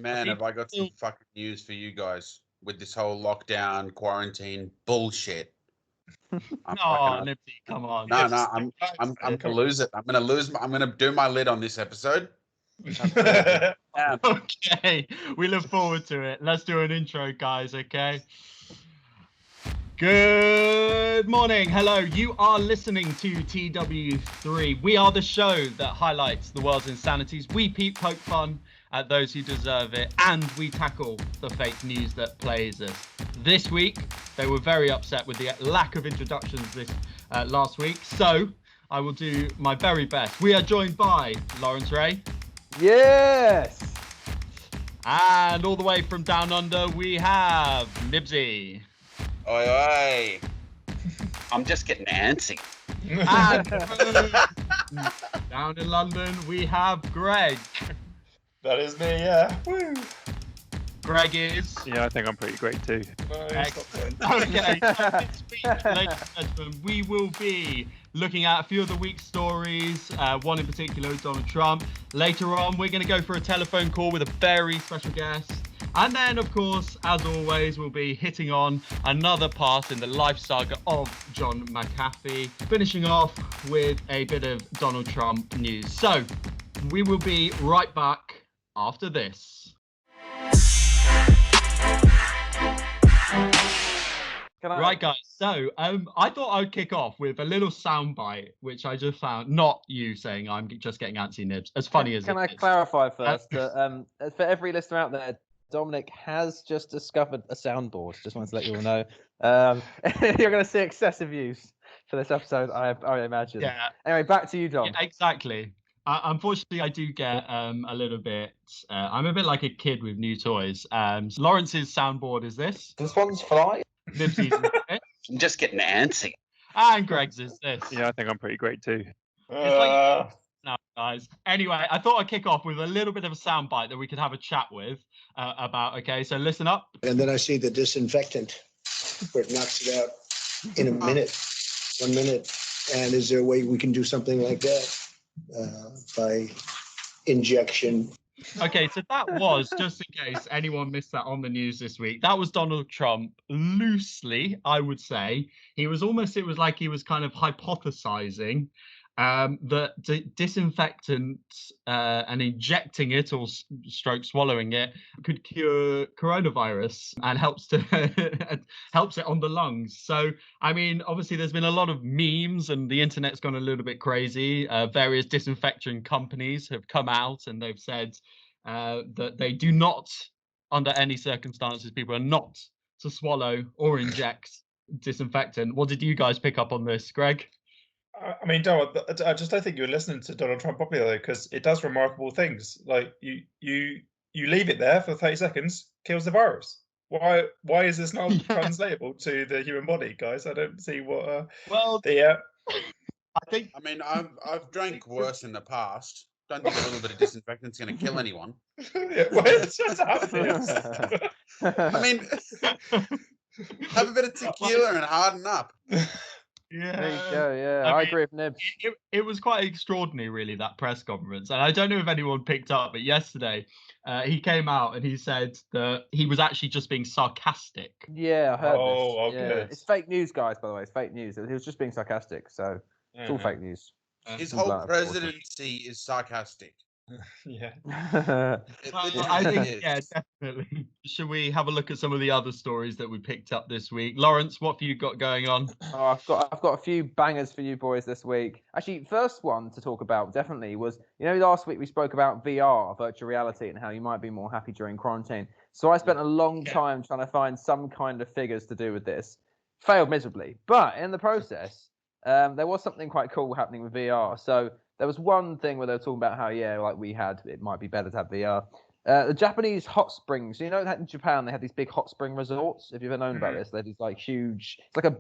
Man, have I got some fucking news for you guys with this whole lockdown, quarantine bullshit. Nipsey, come on. No, I'm gonna lose it. I'm gonna do my lid on this episode. Okay, we look forward to it. Let's do an intro, guys, okay? Good morning. Hello. You are listening to TW3. We are the show that highlights the world's insanities. We poke fun at those who deserve it, and we tackle the fake news that plays us. This week, they were very upset with the lack of introductions this last week, so I will do my very best. We are joined by Lawrence Ray. Yes! And all the way from down under, we have Nibsy. Oi, oi. I'm just getting antsy. And down in London, we have Greg. That is me, yeah. Woo. Greg is... Yeah, I think I'm pretty great too. Okay, this week, ladies and gentlemen, we will be looking at a few of the week's stories, one in particular, Donald Trump. Later on, we're going to go for a telephone call with a very special guest. And then, of course, as always, we'll be hitting on another part in the life saga of John McAfee, finishing off with a bit of Donald Trump news. So, we will be right back after this. Right, guys. So, I thought I'd kick off with a little soundbite, which I just found. Not you saying I'm just getting antsy, Nibs. As funny as it is. Can I clarify first that for every listener out there, Dominic has just discovered a soundboard. Just wanted to let you all know. You're going to see excessive use for this episode, I imagine. Yeah. Anyway, back to you, Dom. Yeah, exactly. Unfortunately, I do get a little bit. I'm a bit like a kid with new toys. Lawrence's soundboard is this. This one's fly. Nibsy's is this. I'm just getting antsy. And Greg's is this. Yeah, I think I'm pretty great too. Now, guys. Anyway, I thought I'd kick off with a little bit of a soundbite that we could have a chat with about. Okay, so listen up. And then I see the disinfectant where it knocks it out in a minute, 1 minute. And is there a way we can do something like that by injection? Okay, so that was, just in case anyone missed that on the news this week, that was Donald Trump loosely, I would say. It was like he was kind of hypothesizing that disinfectant and injecting it or stroke swallowing it could cure coronavirus and helps it on the lungs. So, I mean, obviously there's been a lot of memes and the internet's gone a little bit crazy. Various disinfection companies have come out and they've said that they do not, under any circumstances, people are not to swallow or inject disinfectant. What did you guys pick up on this, Greg? I mean, Dom, I just don't think you were listening to Donald Trump properly though, because it does remarkable things. Like you leave it there for 30 seconds, kills the virus. Why is this not translatable to the human body, guys? I don't see what. I think. I mean, I've drank worse in the past. Don't think a little bit of disinfectant's going to kill anyone. Yeah, well, it's just happens. I mean, have a bit of tequila and harden up. Yeah, there you go. Yeah, I agree with Nibs. It was quite extraordinary, really, that press conference. And I don't know if anyone picked up, but yesterday he came out and he said that he was actually just being sarcastic. Yeah, I heard this. Okay. Yeah. It's fake news, guys, by the way. It's fake news. He was just being sarcastic, so it's all fake news. His whole presidency is sarcastic. Yeah. I think, yeah, definitely. Should we have a look at some of the other stories that we picked up this week? Lawrence, what have you got going on? Oh, I've got a few bangers for you boys this week. Actually, first one to talk about definitely was, last week we spoke about VR, virtual reality, and how you might be more happy during quarantine. So I spent a long time trying to find some kind of figures to do with this. Failed miserably. But in the process, there was something quite cool happening with VR. So there was one thing where they were talking about how, it might be better to have VR. The Japanese hot springs, that in Japan they have these big hot spring resorts. If you've ever known about this, they're these like huge, it's like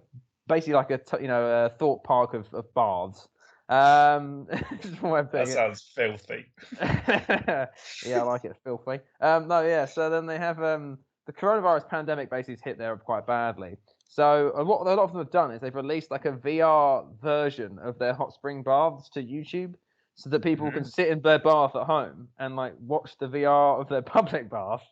basically like a thought park of baths. That sounds filthy. Yeah, I like it, filthy. So then they have the coronavirus pandemic basically hit there quite badly. So what a lot of them have done is they've released like a VR version of their hot spring baths to YouTube. so that people Mm-hmm. can sit in their bath at home and like watch the VR of their public bath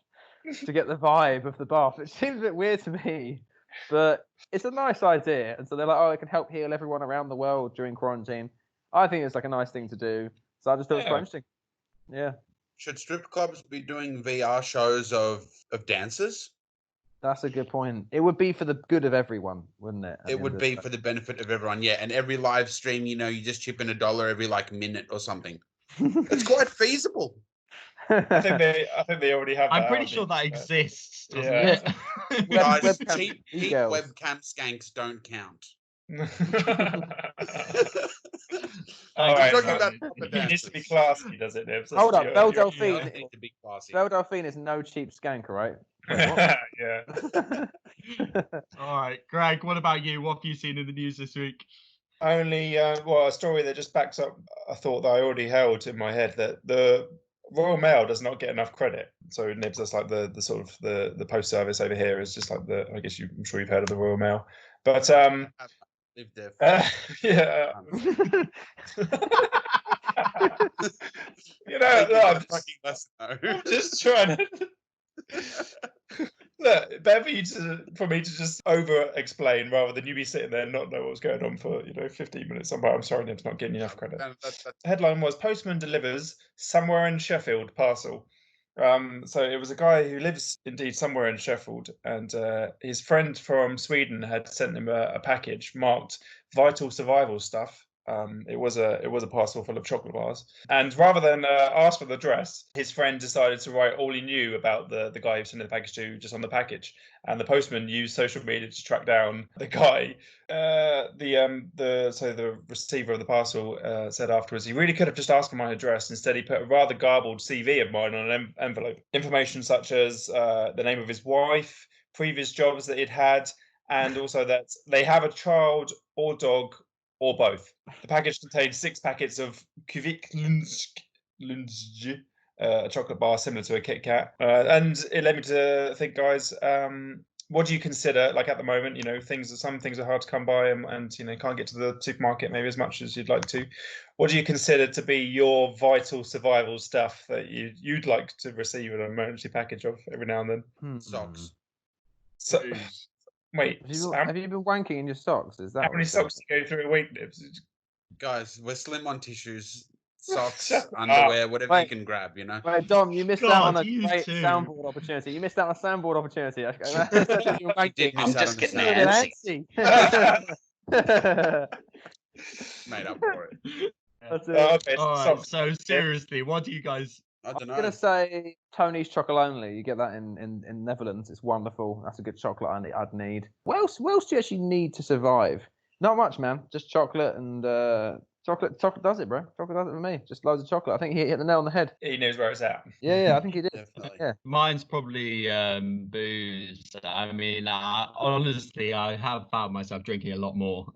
to get the vibe of the bath. It seems a bit weird to me, but it's a nice idea. And so they're like, oh, it can help heal everyone around the world during quarantine. I think it's like a nice thing to do. So I just thought it was quite interesting. Yeah. Should strip clubs be doing VR shows of dances? That's a good point. It would be for the good of everyone, wouldn't it? It would be for the benefit of everyone, yeah. And every live stream, you just chip in $1 every like minute or something. It's quite feasible. I think they already have. I'm that, pretty haven't sure they? that exists, doesn't Yeah. it? Guys, webcam cheap e-girls. webcam skanks don't count. All I'm right, talking so about proper it needs to be dances. classy, does it, Nibs? Hold up, You're- Belle you're- Delphine. They need to be classy. Belle Delphine is no cheap skank, all right? Wait, what? Yeah. All right, Greg, what about you? What have you seen in the news this week? Only a story that just backs up a thought that I already held in my head, that the Royal Mail does not get enough credit. So Nibs, that's like the sort of the post service over here is just like I guess I'm sure you've heard of the Royal Mail, but Live there. yeah. You No, I'm fucking lesson, though. I'm just trying to look. Better for me to just over explain rather than you be sitting there and not know what's going on for 15 minutes. I'm sorry, Nibs, not getting enough credit. That's Headline was Postman delivers somewhere in Sheffield parcel. So it was a guy who lives indeed somewhere in Sheffield, and his friend from Sweden had sent him a package marked vital survival stuff. It was a parcel full of chocolate bars, and rather than ask for the address, his friend decided to write all he knew about the guy who sent the package to just on the package. And the postman used social media to track down the guy. The receiver of the parcel said afterwards, he really could have just asked for my address. Instead, he put a rather garbled CV of mine on an envelope. Information such as the name of his wife, previous jobs that he'd had, and also that they have a child or dog or both. The package contained 6 packets of Kviklinsk, a chocolate bar similar to a Kit Kat. And it led me to think, guys, what do you consider, like at the moment, some things are hard to come by and can't get to the supermarket maybe as much as you'd like to. What do you consider to be your vital survival stuff that you'd like to receive an emergency package of every now and then? socks. So, wait, have you been wanking in your socks? Is that how many socks do you go through a week, Nibs? Guys, we're slim on tissues, socks, Shut up. underwear, whatever Wait. you can grab, Wait, Dom, you missed out God, on a you great too. soundboard opportunity. You missed out on a soundboard opportunity. You did I'm miss out just on the getting sound. antsy. Made up for it. That's it. Okay, All right, socks. so seriously, what do you guys? I don't I'm know. gonna say Tony's chocolate only. You get that in Netherlands. It's wonderful. That's a good chocolate I'd need. What else do you actually need to survive? Not much, man. Just chocolate and chocolate. Chocolate does it, bro. Chocolate does it for me. Just loads of chocolate. I think he hit the nail on the head. He knows where it's at. Yeah, I think he did. Definitely. Yeah. Mine's probably booze. I mean, honestly, I have found myself drinking a lot more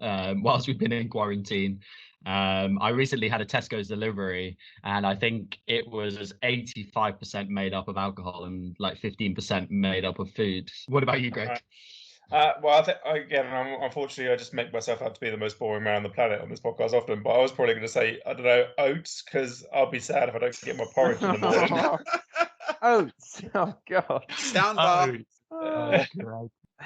whilst we've been in quarantine. I recently had a Tesco's delivery, and I think it was 85% made up of alcohol and like 15% made up of food. What about you, Greg? Well, I think again, unfortunately, I just make myself out to be the most boring man on the planet on this podcast often. But I was probably going to say, I don't know, oats, because I'll be sad if I don't get my porridge in the morning. Oats. Oh god. Sound bar.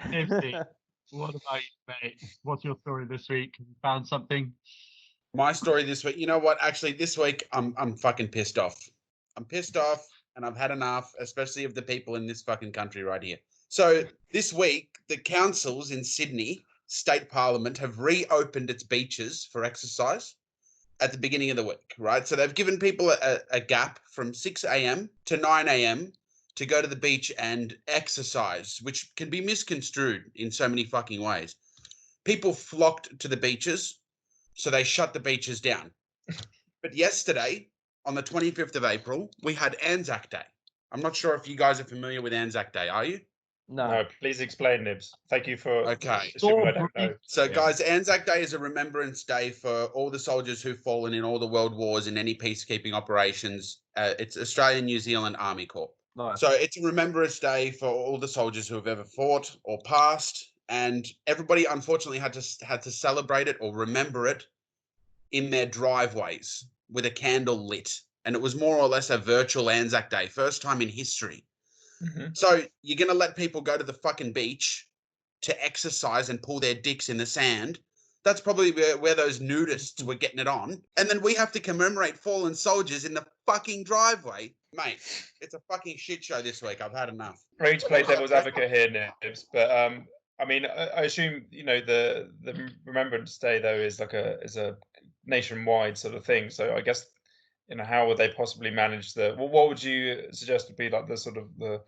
Nipsey, what about you, mate? What's your story this week? You found something? My story this week. You know what? Actually, this week I'm fucking pissed off. I'm pissed off, and I've had enough, especially of the people in this fucking country right here. So this week, the councils in Sydney State Parliament have reopened its beaches for exercise at the beginning of the week, right? So they've given people a gap from 6 a.m. to 9 a.m. to go to the beach and exercise, which can be misconstrued in so many fucking ways. People flocked to the beaches, so they shut the beaches down. But yesterday, on the 25th of April, we had Anzac Day. I'm not sure if you guys are familiar with Anzac Day, are you? No, please explain, Nibs. Thank you for. Okay. assuming I don't know. So, Yeah. guys, Anzac Day is a remembrance day for all the soldiers who've fallen in all the world wars and any peacekeeping operations. It's Australian New Zealand Army Corps. Nice. So it's a remembrance day for all the soldiers who have ever fought or passed, and everybody unfortunately had to celebrate it or remember it in their driveways with a candle lit, and it was more or less a virtual Anzac Day, first time in history. Mhm. So you're going to let people go to the fucking beach to exercise and pull their dicks in the sand. That's probably where those nudists were getting it on. And then we have to commemorate fallen soldiers in the fucking driveway. Mate, it's a fucking shit show this week. I've had enough. I need to play devil's advocate here, Nibs, but I mean, I assume the Remembrance Day though is a nationwide sort of thing. So I guess how would they possibly manage what would you suggest would be like the sort of the?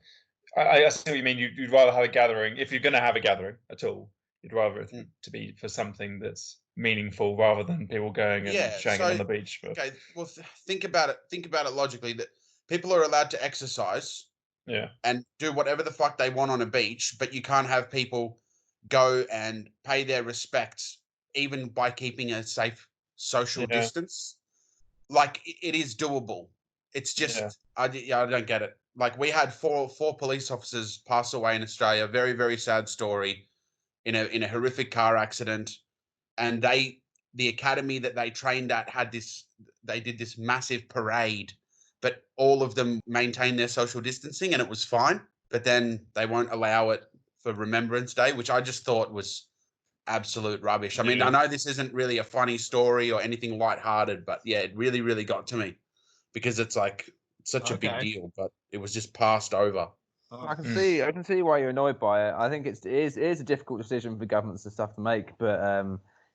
I see what you mean. You'd rather have a gathering if you're going to have a gathering at all. You'd rather it to be for something that's meaningful rather than people going and shagging on the beach. But... Okay, well, think about it. Think about it logically. That people are allowed to exercise, and do whatever the fuck they want on a beach, but you can't have people go and pay their respects, even by keeping a safe social distance. Like it is doable. It's just I don't get it. Like we had four police officers pass away in Australia. Very, very sad story. In a horrific car accident, and the academy that they trained at they did this massive parade, but all of them maintained their social distancing and it was fine. But then they won't allow it for Remembrance Day, which I just thought was absolute rubbish. I mean, I know this isn't really a funny story or anything lighthearted, but yeah, it really, really got to me because it's like such a big deal, but it was just passed over. I can see why you're annoyed by it. I think it is a difficult decision for governments and stuff to make, but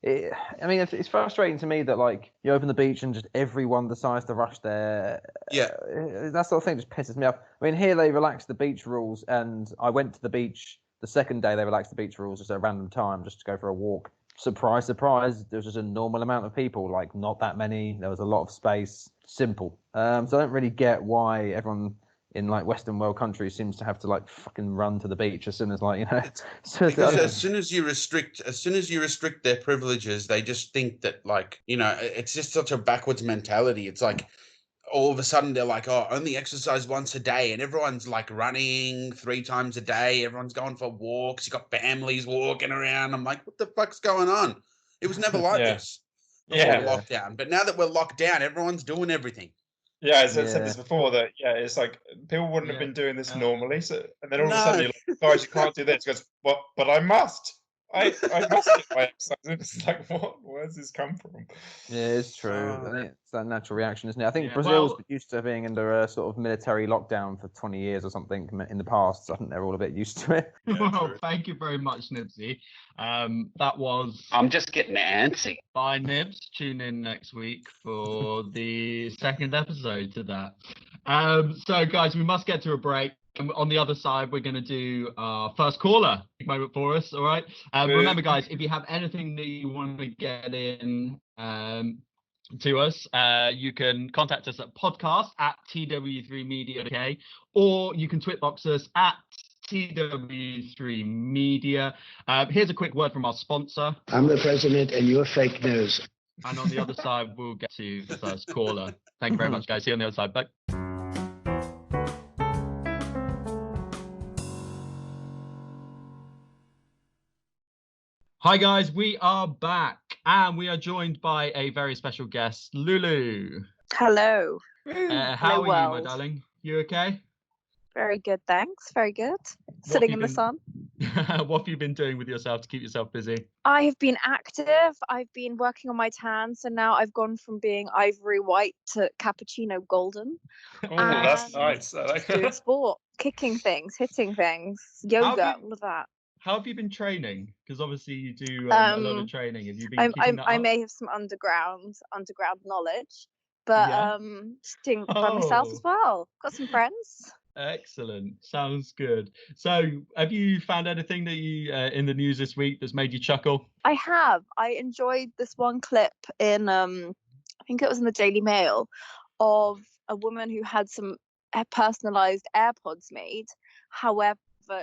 it's frustrating to me that like you open the beach and just everyone decides to rush there. Yeah, that sort of thing just pisses me off. I mean, here they relaxed the beach rules, and I went to the beach the second day. They relaxed the beach rules just at a random time, just to go for a walk. Surprise, surprise! There was just a normal amount of people, like not that many. There was a lot of space. Simple. So I don't really get why everyone in like Western world countries seems to have to like fucking run to the beach as soon as because as soon as you restrict their privileges, they just think that like it's just such a backwards mentality. It's like all of a sudden they're like, oh, only exercise once a day, and everyone's like running 3 times a day. Everyone's going for walks. You got families walking around. I'm like, what the fuck's going on? It was never like this before lockdown, but now that we're locked down, everyone's doing everything. Yeah, as I said this before, that it's like people wouldn't have been doing this normally. So, and then all of a sudden you're like, guys, you can't do this. He goes, but I must. I must get my exercise. It's like, where's this come from? Yeah, it's true. I think it's that natural reaction, isn't it? I think Brazil's used to being under a sort of military lockdown for 20 years or something in the past. So I think they're all a bit used to it. Well, thank you very much, Nibsy. That was... I'm just getting antsy. Bye, Nibs. Tune in next week for the second episode to that. So, guys, we must get to a break. And on the other side, we're going to do our first caller moment for us. All right. Remember, guys, if you have anything that you want to get in to us, you can contact us at podcast@TW3Media, okay? Or you can tweetbox us at TW3Media. Here's a quick word from our sponsor. I'm the president and you're fake news. And on the other side, we'll get to the first caller. Thank you very much, guys. See you on the other side. Bye. Hi guys, we are back and we are joined by a very special guest, Lulu. Hello. How are you, my darling? You okay? Very good, thanks. Very good. Sitting in the sun. What have you been doing with yourself to keep yourself busy? I have been active. I've been working on my tan, so now I've gone from being ivory white to cappuccino golden. Oh, that's nice. Doing sport, kicking things, hitting things, yoga, all of that. How have you been training? Because obviously you do a lot of training. Have you been keeping that I up? may have some underground knowledge, but just doing by myself as well. Got some friends. Excellent. Sounds good. So have you found anything that you in the news this week that's made you chuckle? I have. I enjoyed this one clip in I think it was in the Daily Mail of a woman who had some personalized AirPods made. However,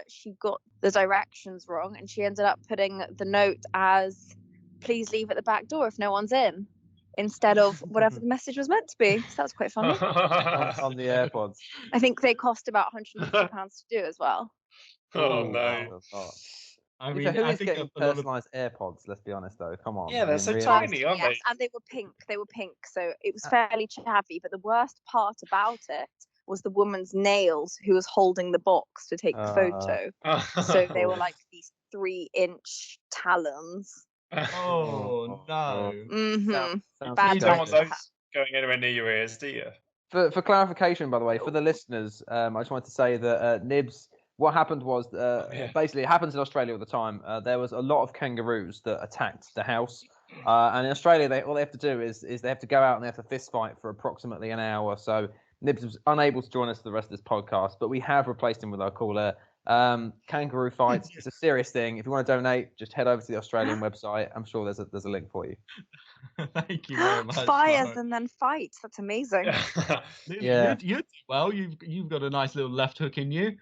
she got the directions wrong and she ended up putting the note as please leave at the back door if no one's in, instead of whatever the message was meant to be. So that's quite funny. on the AirPods. I think they cost about £150 to do as well. Oh no. I Yeah, mean, who I is think getting a lot of personalised AirPods? Let's be honest, though. Come on. Yeah, I they're mean, so really? tiny, aren't they? Yes, and they were pink. They were pink, so it was fairly chavvy. But the worst part about it was the woman's nails, who was holding the box to take the photo. So they were like these 3-inch talons. Oh no! Sounds Bad You don't times want disgusting. to have. those going anywhere near your ears, do you? For clarification, by the way, for the listeners, I just wanted to say that Nibs, what happened was Yeah. basically it happens in Australia all the time. There was a lot of kangaroos that attacked the house, and in Australia, all they have to do is they have to go out and they have to fist fight for approximately an hour. So Nibs was unable to join us for the rest of this podcast, but we have replaced him with our caller. Kangaroo fights. It's a serious thing. If you want to donate, just head over to the Australian website. I'm sure there's a link for you. Thank you very much. Fires Mark. and then fights. That's amazing. Lulu, Yeah. you well. You've got a nice little left hook in you.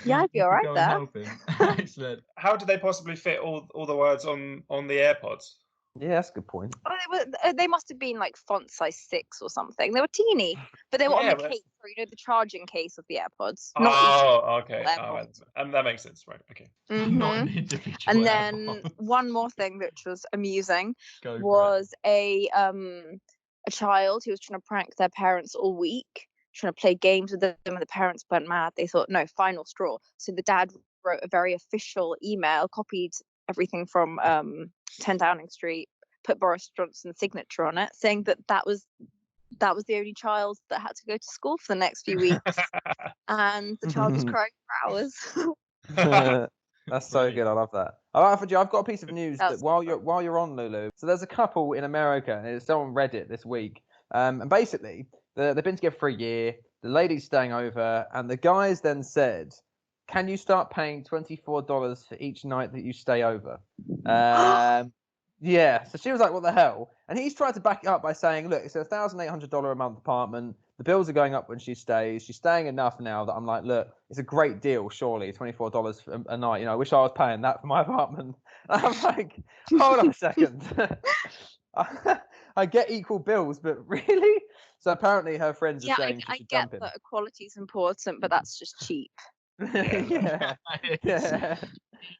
Yeah, I'd be You all could right go and there. help him. Excellent. How did they possibly fit all the words on the AirPods? Yeah, that's a good point. Oh, they must have been like font size 6 or something. They were teeny, but they were on Yeah, the but- case, or, the charging case of the AirPods. Not Oh, okay. AirPods. Oh, right. And that makes sense, right? Okay. Not an Mhm. individual. And then AirPod. one more thing which was amusing Go for it. was a child who was trying to prank their parents all week, trying to play games with them, and the parents went mad. They thought, no, final straw. So the dad wrote a very official email, copied everything from 10 Downing Street, put Boris Johnson's signature on it, saying that was the only child that had to go to school for the next few weeks, and the child was crying for hours. That's so Brilliant. good. I love that. All right, Fudgy, I've got a piece of news That that was while you're on Lulu, so there's a couple in America, and it's on Reddit this week, and basically they've been together for a year. The lady's staying over, and the guys then said, "Can you start paying $24 for each night that you stay over?" Yeah. So she was like, "What the hell?" And he's tried to back it up by saying, "Look, it's a $1,800 a month apartment. The bills are going up when she stays. She's staying enough now that I'm like, look, it's a great deal, surely, $24 a night. I wish I was paying that for my apartment." And I'm like, hold on a second. I get equal bills, but really? So apparently her friends are Yeah, saying I she should get dump him. that equality is important, but that's just cheap. Yeah. Yeah.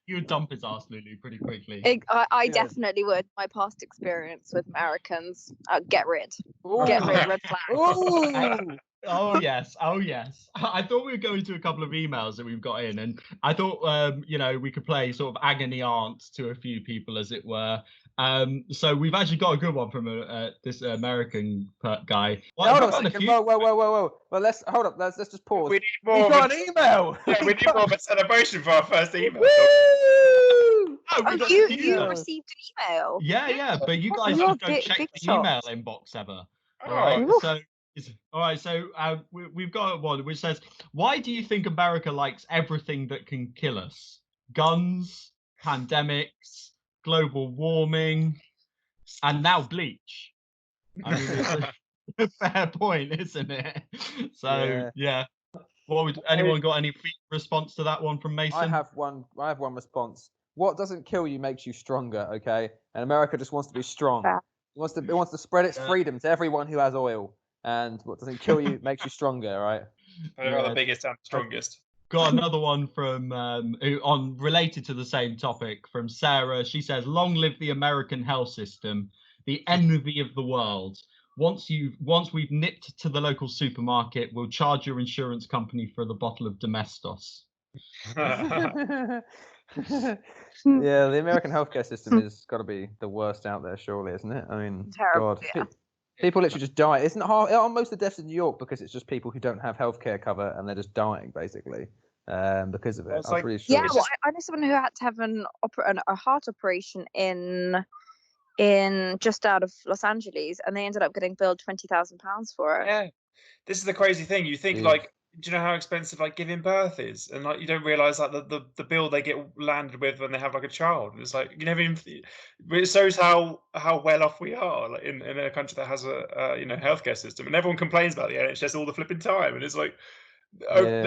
You would dump his ass, Lulu, pretty quickly. I Yeah. definitely would. My past experience with Americans, get rid, Ooh. get rid, red flag. Ooh. Oh yes, oh yes. I thought we were going to a couple of emails that we've got in, and I thought we could play sort of agony aunt to a few people, as it were. So we've actually got a good one from this American guy. Well, Hold we've on a got second. few- Whoa. Well, let's hold up. Let's just pause. We need We more. got an email. Yeah, we need more of a celebration for our first email. Woo! Oh, Oh, we got you email. received an email. yeah, but you guys You're just don't check big the shot. email inbox ever. Oh, All right, Oof. so all right, so we've got one which says, "Why do you think America likes everything that can kill us? Guns, pandemics, global warming, and now bleach." I mean, it's a fair point, isn't it? So yeah. What would anyone got any response to that one from Mason? I have one response. What doesn't kill you makes you stronger, okay? And America just wants to be strong. Fair. It wants to spread its freedom to everyone who has oil. And what doesn't kill you makes you stronger, right? They are the biggest and strongest. Got another one from related to the same topic from Sarah. She says, "Long live the American health system, the envy of the world. Once we've nipped to the local supermarket, we'll charge your insurance company for the bottle of Domestos." Yeah, the American healthcare system has got to be the worst out there, surely, isn't it? I mean, Terrible, God, yeah. people literally just die. Isn't it hard? Aren't most of the deaths in New York because it's just people who don't have healthcare cover and they're just dying basically because of it? Well, it's I'm like- pretty sure. Yeah, It's well, just- I know someone who had to have a heart operation in just out of Los Angeles, and they ended up getting billed £20,000 for it. Yeah, this is the crazy thing. You think Jeez. like, do you know how expensive like giving birth is, and like you don't realize like the bill they get landed with when they have like a child. It's like you never even. It shows how well off we are, like in a country that has a healthcare system, and everyone complains about the NHS all the flipping time, and it's like, Yeah.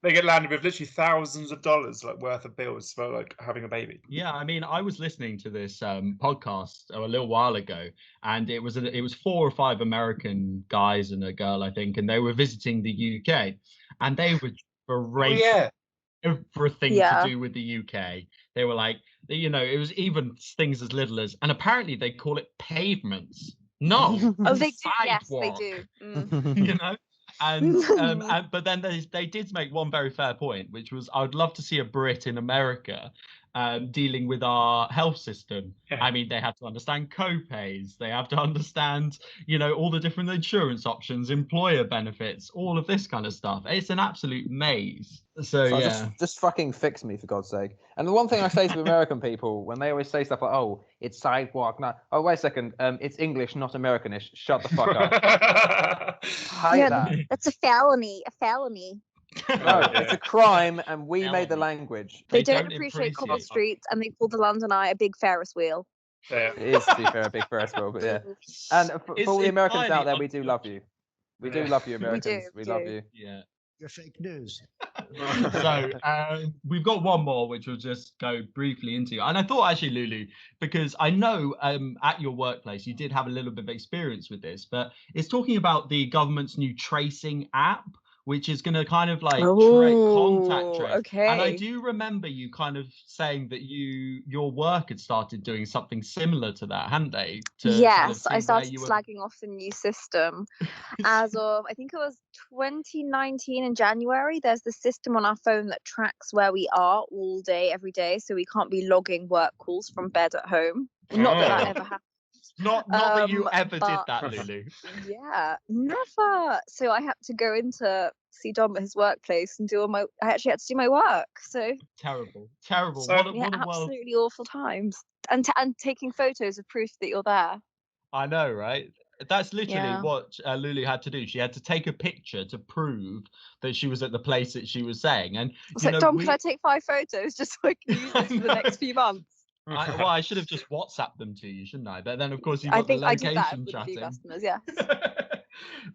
they get landed with literally thousands of dollars like worth of bills for like having a baby. Yeah, I mean, I was listening to this podcast a little while ago, and it was 4 or 5 American guys and a girl, I think, and they were visiting the UK, and they were berating yeah. everything Yeah. to do with the UK. They were like, you know, it was even things as little as, and apparently they call it pavements. No, Oh, they do. Yes, they sidewalk. do. You know. And but then they did make one very fair point, which was I would love to see a Brit in America dealing with our health system. Yeah. I mean, they have to understand co-pays, they have to understand, you know, all the different insurance options, employer benefits, all of this kind of stuff. It's an absolute maze. So yeah, just fucking fix me, for God's sake. And the one thing I say to American people when they always say stuff like, "Oh, it's sidewalk," no, oh wait a second, it's English, not Americanish. Shut the fuck up. Hate Yeah, that. that's a felony. A felony. No, it's a crime, and we made the Felony. language. They don't don't appreciate cobble appreciate- streets, and they call the London Eye a big Ferris wheel. Yeah. It is, to be fair, a big Ferris wheel, but yeah. And for It's all the Americans out entirely there, we do love you. We do Yeah. love you, Americans. we We love do. you. yeah. Your fake news. So we've got one more, which we'll just go briefly into. And I thought actually, Lulu, because I know at your workplace you did have a little bit of experience with this, but it's talking about the government's new tracing app, which is going to kind of like contact trace. Okay. And I do remember you kind of saying that your work had started doing something similar to that, hadn't they? To kind of Yes, see I where started you were- slagging off the new system as of, I think it was 2019 in January. There's the system on our phone that tracks where we are all day, every day, so we can't be logging work calls from bed at home. Not that that ever happened. Not that you ever did but- that, Lulu. Yeah, never. So I had to go into see Dom at his workplace and I actually had to do my work. So Terrible. So- What a yeah, world. absolutely awful times. And taking photos of proof that you're there. I know, right? That's literally Yeah. what Lulu had to do. She had to take a picture to prove that she was at the place that she was saying. And It's you like, know, Dom, can I take 5 photos just so I can use this for the next few months? I should have just WhatsApped them to you, shouldn't I? But then, of course, you've I got the think I did that location with a few chatting. customers, yeah.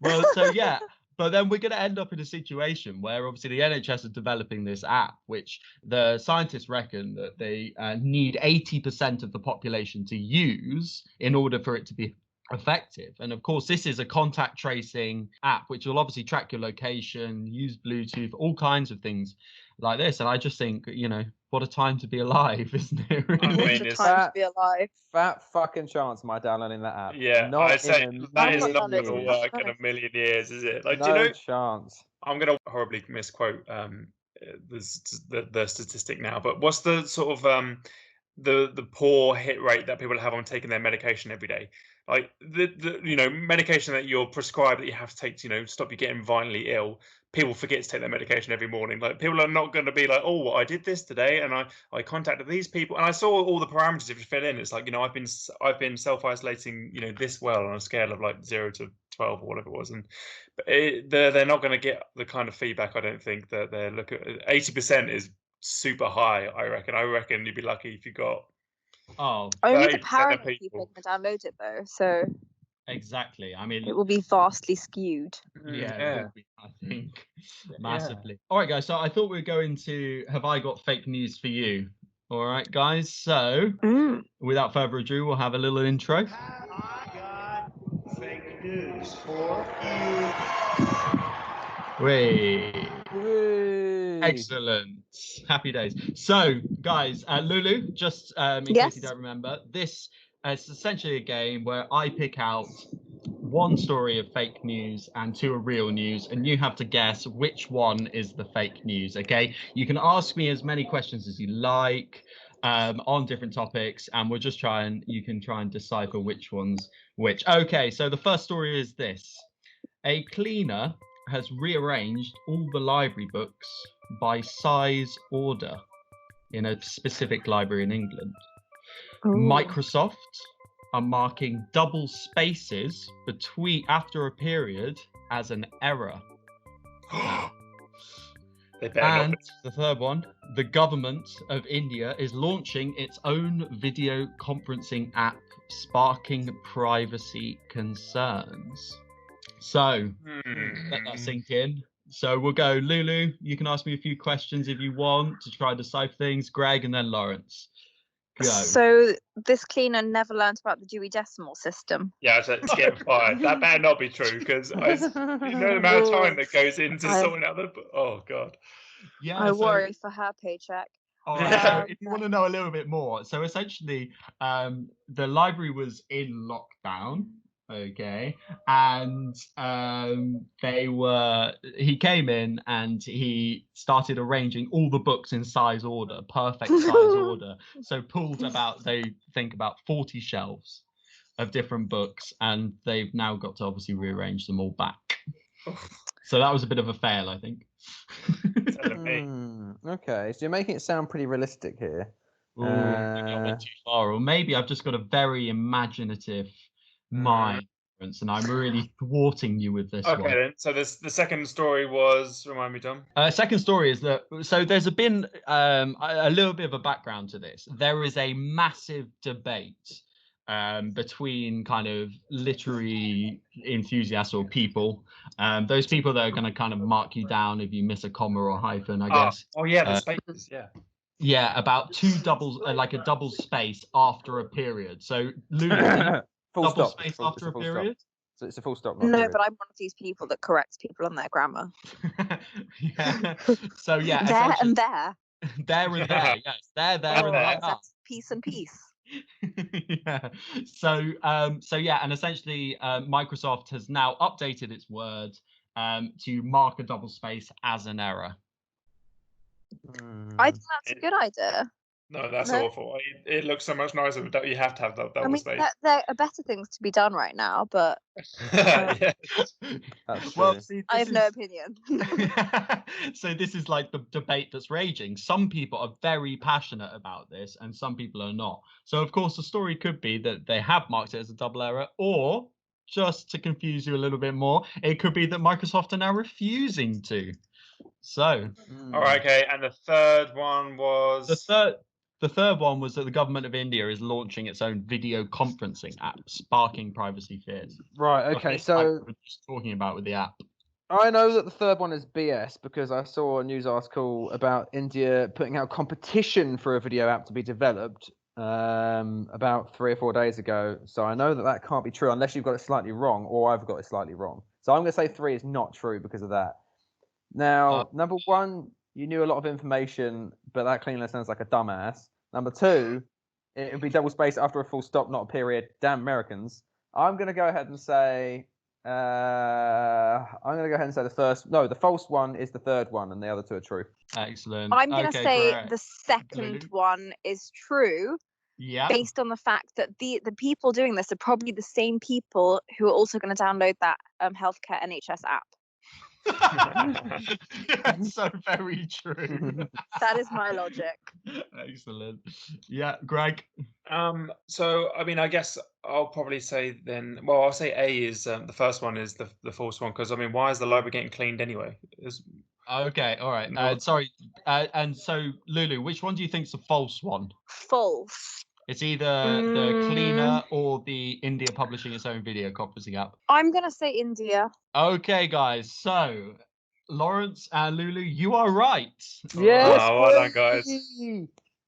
Well, so yeah. But then we're going to end up in a situation where obviously the NHS are developing this app, which the scientists reckon that they need 80% of the population to use in order for it to be effective. And of course, this is a contact tracing app, which will obviously track your location, use Bluetooth, all kinds of things like this. And I just think, you know, what a time to be alive, isn't it? I Really? mean, What a it's- time to be alive. Fat fucking chance am I downloading that app. Yeah, Not I say in a that is I'm not not going to downloading work it. in a million years, is it? Like, no do you know? chance. I'm going to horribly misquote the statistic now, but what's the sort of the poor hit rate that people have on taking their medication every day? Like the you know, medication that you're prescribed that you have to take to, you know, stop you getting violently ill. People forget to take their medication every morning. Like, people are not going to be like, oh, well, I did this today and I contacted these people and I saw all the parameters if you fill in. It's like, you know, I've been self-isolating, you know, this well on a scale of like 0 to 12 or whatever it was, and they're not going to get the kind of feedback. I don't think that they're looking at 80% is super high. I reckon you'd be lucky if you got Oh, Only the 30% of paranoid people people. are going to download it, though. So exactly. I mean, it will be vastly skewed. yeah, it would be, I think, massively. All right, guys. So I thought we'd go into Have I Got Fake News for You? All right, guys. So Mm. without further ado, we'll have a little intro. I got fake news for you. Wait. Whee! Excellent. Happy days. So, guys, Lulu, just in case Yes. you don't remember, this is essentially a game where I pick out one story of fake news and 2 are real news, and you have to guess which one is the fake news, okay? You can ask me as many questions as you like on different topics, and you can try and decipher which one's which. Okay, so the first story is this. A cleaner has rearranged all the library books by size order in a specific library in England. Ooh. Microsoft are marking double spaces after a period as an error. They better not And be. the third one, the government of India is launching its own video conferencing app, sparking privacy concerns. So let that sink in. So we'll go, Lulu, you can ask me a few questions if you want to try to decipher things. Greg, and then Lawrence. Go. So this cleaner never learned about the Dewey Decimal System. Yeah, so it's getting fired. That better not be true, because you know the amount of time that goes into I- sorting out the. Oh God. Yeah, I so worry for her paycheck. All right. So if you want to know a little bit more, so essentially, the library was in lockdown. Okay, and he came in and he started arranging all the books in size order, perfect size order. So pulled about 40 shelves of different books, and they've now got to obviously rearrange them all back. So that was a bit of a fail, I think. Okay, so you're making it sound pretty realistic here. Ooh, maybe I went too far, or maybe I've just got a very imaginative mind, and I'm really thwarting you with this one. Okay, then. So the second story was, remind me, Tom. Second story is that, so there's been a little bit of a background to this. There is a massive debate between kind of literary enthusiasts or people, those people that are going to kind of mark you down if you miss a comma or hyphen, I guess. Oh yeah, the spaces, yeah. Yeah, about two doubles, like a double space after a period. So, Lulu, full double stop. space It's after a full period? Stop. So it's a full stop. Not No, period. but I'm one of these people that corrects people on their grammar. Yeah. So, yeah. There and there. There and there, yes. There and there. That's peace and peace. Yeah. So yeah, and essentially Microsoft has now updated its word to mark a double space as an error. I think that's a good idea. No, that's awful. It looks so much nicer, but you have to have that double space. There are better things to be done right now, but Yes. Well, see, I have no opinion. So this is like the debate that's raging. Some people are very passionate about this, and some people are not. So of course, the story could be that they have marked it as a double error, or just to confuse you a little bit more, it could be that Microsoft are now refusing to. So, all right, okay. And the third one was the third one was that the government of India is launching its own video conferencing app, sparking privacy fears. Right. Okay. So we're just talking about with the app. I know that the third one is BS because I saw a news article about India putting out competition for a video app to be developed about 3 or 4 days ago. So I know that that can't be true unless you've got it slightly wrong or I've got it slightly wrong. So I'm going to say 3 is not true because of that. Now, number 1, you knew a lot of information, but that clearly sounds like a dumbass. Number 2, it would be double space after a full stop, not a period. Damn Americans. I'm going to go ahead and say the false one is the third one, and the other 2 are true. Excellent. I'm going to say the second one is true. Yeah. Based on the fact that the people doing this are probably the same people who are also going to download that healthcare NHS app. That's so very true. That is my logic. Excellent. Yeah, Greg. So I mean, I guess I'll probably say then. Well, I'll say A is the first one is the false one, because I mean, why is the library getting cleaned anyway? Okay, all right. Sorry. And so, Lulu, which one do you think's the false one? False. It's either the cleaner or the India publishing its own video conferencing app. I'm going to say India. Okay, guys. So, Lawrence and Lulu, you are right. Yes. Oh, well done, guys.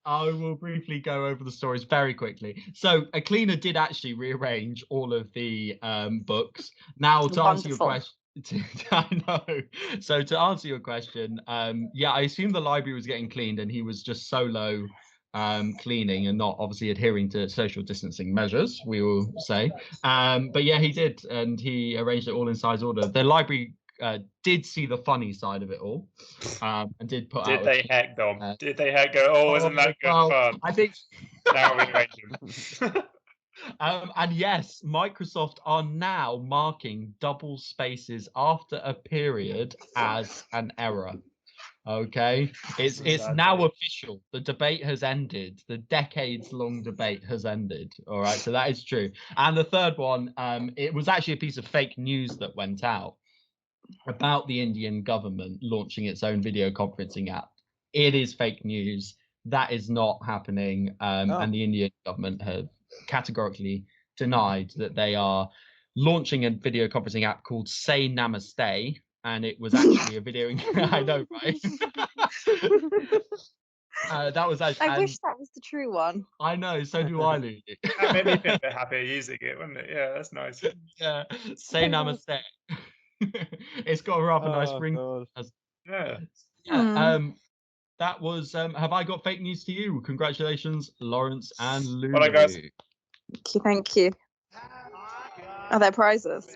I will briefly go over the stories very quickly. So, a cleaner did actually rearrange all of the books. Now, to answer your question. I know. So, to answer your question, yeah, I assume the library was getting cleaned and he was just solo cleaning and not obviously adhering to social distancing measures, we will say. But yeah, he did, and he arranged it all in size order. The library did see the funny side of it all, and did put out. Did they heck, Dom? Did they heck go? Oh, isn't that good fun? I think. Now we arrange and yes, Microsoft are now marking double spaces after a period as an error. Okay, it's now official. The debate has ended. The decades-long debate has ended. All right, so that is true. And the third one, it was actually a piece of fake news that went out about the Indian government launching its own video conferencing app. It is fake news. That is not happening. And the Indian government have categorically denied that they are launching a video conferencing app called Say Namaste. And it was actually a video. I know, right? That was actually. I wish that was the true one. I know. So do I, Lulu. That made me feel a bit happier using it, wouldn't it? Yeah, that's nice. Yeah. Say Namaste. It's got a rather nice ring. Yeah. Yeah. that was Have I Got Fake News to You? Congratulations, Lawrence and Lulu. Well done, guys. Thank you. Are there prizes?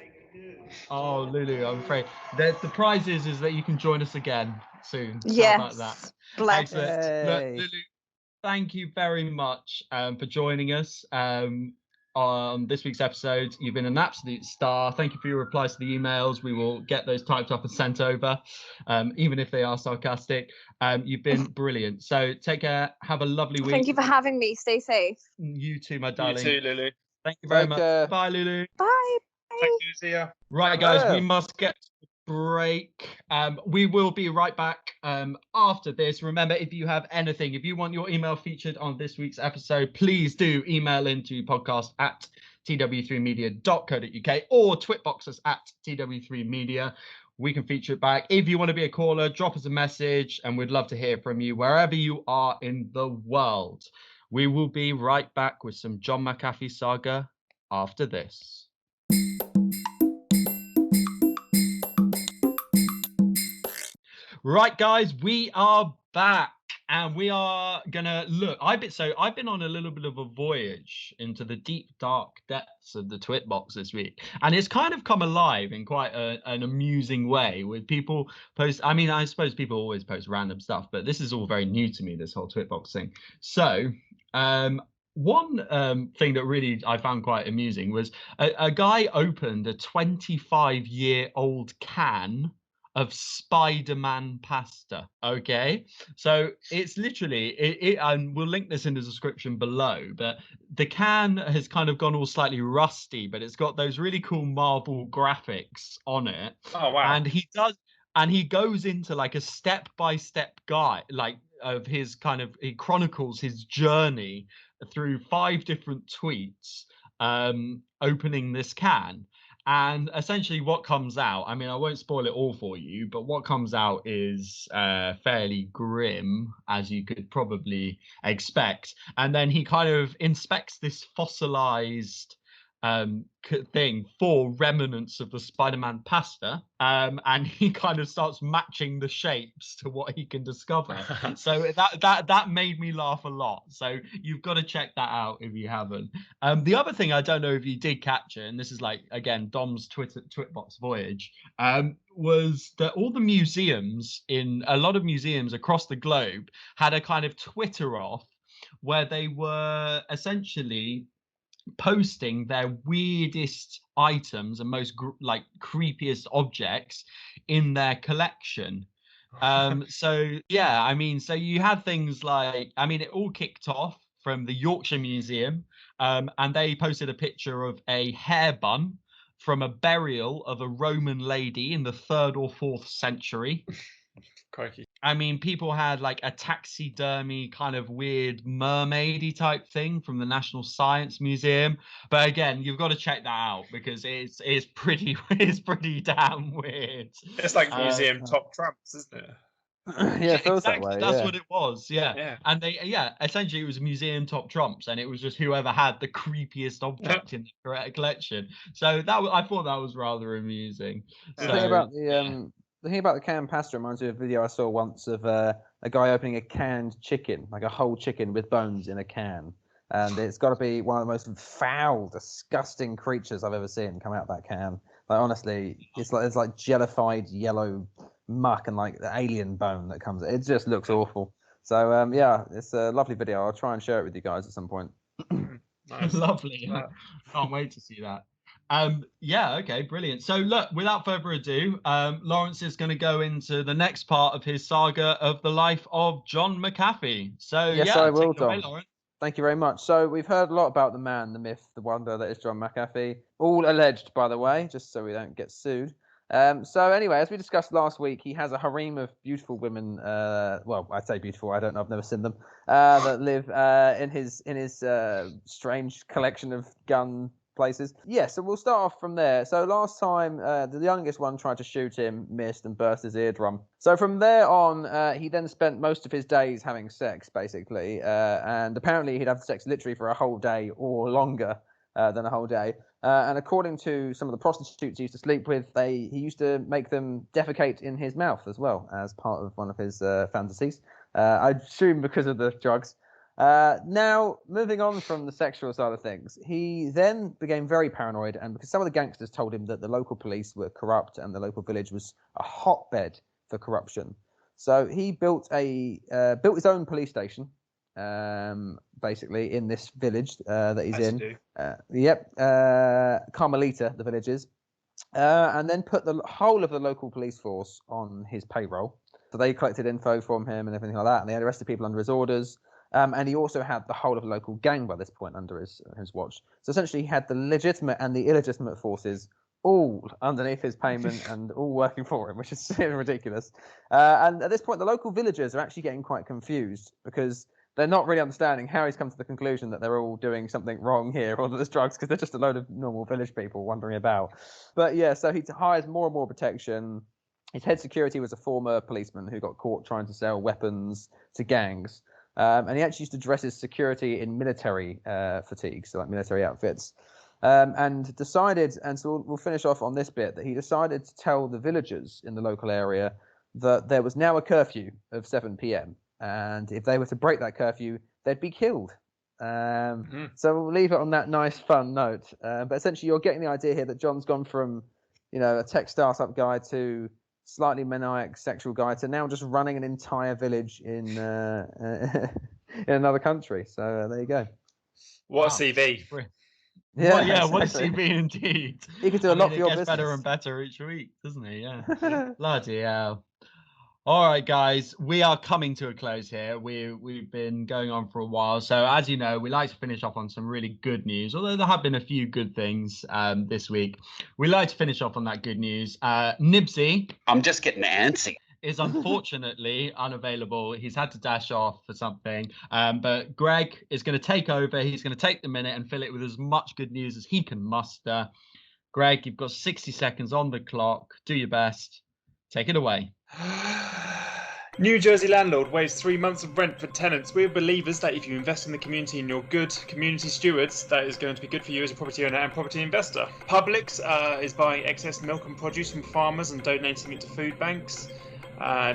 Oh, Lulu, I'm afraid the prize is that you can join us again soon. Yes. How about that? Bless. Excellent. Look, Yay. Lulu, thank you very much for joining us on this week's episode. You've been an absolute star. Thank you for your replies to the emails. We will get those typed up and sent over, even if they are sarcastic. You've been brilliant. So take care. Have a lovely week. Thank you for having me. Stay safe. You too, my You darling. too, Lulu. Thank you very Take much. care. Bye, Lulu. Bye. Thank you. See ya. Right, guys, we Hello. must get to a break. We will be right back after this. Remember, if you have anything, if you want your email featured on this week's episode, please do email into podcast@tw3media.co.uk or twitbox us at tw3media. We can feature it back. If you want to be a caller, drop us a message and we'd love to hear from you wherever you are in the world. We will be right back with some John McAfee saga after this. Right, guys, we are back and we are gonna look. I've been on a little bit of a voyage into the deep dark depths of the twit box this week, and it's kind of come alive in quite an amusing way with people post. I mean, I suppose people always post random stuff, but this is all very new to me, this whole twit box thing. So one thing that really I found quite amusing was a guy opened a 25-year-old can of Spiderman pasta. Okay, so it's literally and we'll link this in the description below, but the can has kind of gone all slightly rusty, but it's got those really cool marble graphics on it. Oh wow. And he goes into like a step-by-step guide, like of his kind of, he chronicles his journey through 5 different tweets opening this can. And essentially what comes out, I mean, I won't spoil it all for you, but what comes out is fairly grim, as you could probably expect. And then he kind of inspects this fossilized thing for remnants of the Spider-Man pasta, and he kind of starts matching the shapes to what he can discover. So that made me laugh a lot. So you've got to check that out if you haven't. The other thing, I don't know if you did catch it, and this is like again Dom's Twitbox voyage, was that all the museums, in a lot of museums across the globe, had a kind of Twitter off where they were essentially posting their weirdest items and most like creepiest objects in their collection. So yeah, I mean, so you had things like, I mean, it all kicked off from the Yorkshire Museum, and they posted a picture of a hair bun from a burial of a Roman lady in the 3rd or 4th century. Crikey. I mean, people had like a taxidermy kind of weird mermaidy type thing from the National Science Museum. But again, you've got to check that out because it's pretty damn weird. It's like museum top trumps, isn't it? Yeah, it feels exactly. that way. That's Yeah. what it was. Yeah. And essentially it was museum top trumps, and it was just whoever had the creepiest object in the collection. So I thought that was rather amusing. The thing about the thing about the canned pasta reminds me of a video I saw once of a guy opening a canned chicken, like a whole chicken with bones in a can. And it's got to be one of the most foul, disgusting creatures I've ever seen come out of that can. Like honestly, it's like jellified yellow muck and like the alien bone that comes. It just looks awful. So yeah, it's a lovely video. I'll try and share it with you guys at some point. Nice. Lovely. Can't wait to see that. Yeah, okay, brilliant. So look, without further ado, Lawrence is going to go into the next part of his saga of the life of John McAfee. So Yes, yeah, I will, take it away, Dom. Lawrence. Thank you very much. So we've heard a lot about the man, the myth, the wonder that is John McAfee. All alleged, by the way, just so we don't get sued. So anyway, as we discussed last week, he has a harem of beautiful women. Well, I'd say beautiful. I don't know. I've never seen them. That live in his strange collection of gun places. Yeah, so we'll start off from there. So last time, the youngest one tried to shoot him, missed, and burst his eardrum. So from there on, he then spent most of his days having sex, basically. And apparently he'd have sex literally for a whole day or longer than a whole day. And according to some of the prostitutes he used to sleep with, he used to make them defecate in his mouth as well as part of one of his fantasies. I assume because of the drugs. Now, moving on from the sexual side of things, he then became very paranoid, and because some of the gangsters told him that the local police were corrupt and the local village was a hotbed for corruption, so he built his own police station, basically in this village that he's in. Carmelita, the village is, and then put the whole of the local police force on his payroll. So they collected info from him and everything like that, and they had arrested people under his orders. And he also had the whole of the local gang by this point under his watch. So essentially, he had the legitimate and the illegitimate forces all underneath his payment and all working for him, which is ridiculous. And at this point, the local villagers are actually getting quite confused because they're not really understanding how he's come to the conclusion that they're all doing something wrong here, or that there's drugs, because they're just a load of normal village people wandering about. But yeah, so he hires more and more protection. His head security was a former policeman who got caught trying to sell weapons to gangs. And he actually used to dress his security in military fatigues, so like military outfits, and decided, and so we'll finish off on this bit, that he decided to tell the villagers in the local area that there was now a curfew of 7 p.m. and if they were to break that curfew, they'd be killed. So we'll leave it on that nice, fun note. But essentially, you're getting the idea here that John's gone from, a tech startup guy to slightly maniac sexual guy to now just running an entire village in another country. So there you go. What a CV. Yeah, what a CV indeed. He could do a lot for your business. He gets better and better each week, doesn't he? Yeah. Bloody hell. All right, guys, we are coming to a close here. We've been going on for a while. So as you know, we like to finish off on some really good news, although there have been a few good things this week. We like to finish off on that good news. Nibsy. I'm just getting antsy. Is unfortunately unavailable. He's had to dash off for something. But Greg is going to take over. He's going to take the minute and fill it with as much good news as he can muster. Greg, you've got 60 seconds on the clock. Do your best. Take it away. New Jersey landlord waives 3 months of rent for tenants. We're believers that if you invest in the community and you're good community stewards, that is going to be good for you as a property owner and property investor. Publix is buying excess milk and produce from farmers and donating it to food banks.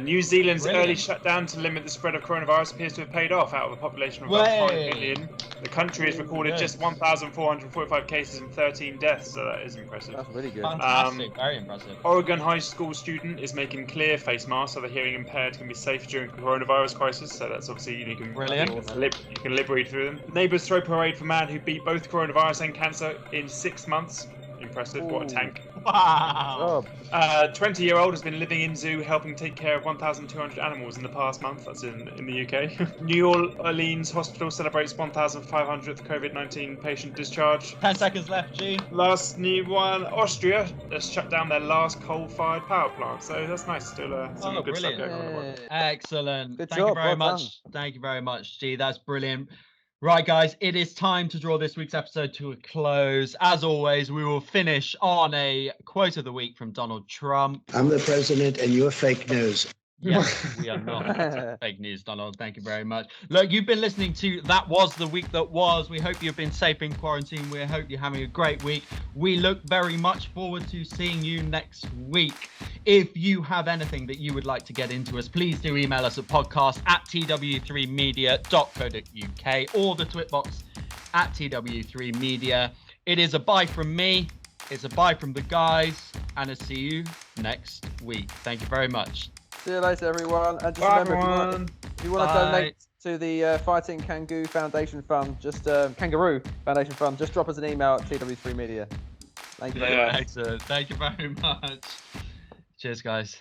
New Zealand's early shutdown to limit the spread of coronavirus appears to have paid off. Out of a population of about 5 million, the country has recorded just 1,445 cases and 13 deaths, so that is impressive. That's really good. Fantastic, very impressive. Oregon high school student is making clear face masks so the hearing impaired can be safe during the coronavirus crisis, so that's obviously, you can lip read through them. Neighbours throw parade for man who beat both coronavirus and cancer in 6 months. Impressive. What a tank. Wow. 20-year-old has been living in zoo helping take care of 1,200 animals in the past month. That's in the UK. New Orleans hospital celebrates 1,500th COVID-19 patient discharge. 10 seconds left, G. Last new one, Austria has shut down their last coal-fired power plant. So that's nice. Still some good stuff going on. Excellent. Good Thank job. you very Well much. done. Thank you very much, G. That's brilliant. Right, guys, it is time to draw this week's episode to a close. As always, we will finish on a quote of the week from Donald Trump. I'm the president and you're fake news. Yes, we are not fake news, Donald. Thank you very much. Look, you've been listening to That Was the Week That Was. We hope you've been safe in quarantine. We hope you're having a great week. We look very much forward to seeing you next week. If you have anything that you would like to get into us, please do email us at podcast@tw3media.co.uk or the Twitbox at TW3media. It is a bye from me. It's a bye from the guys. And I'll see you next week. Thank you very much. See you later, everyone. And just Bye, remember, everyone. if you want to donate to the Fighting Kangaroo Foundation Fund, just Kangaroo Foundation Fund, just drop us an email at TW3media. Thank you very much. Excellent. Thank you very much. Cheers, guys.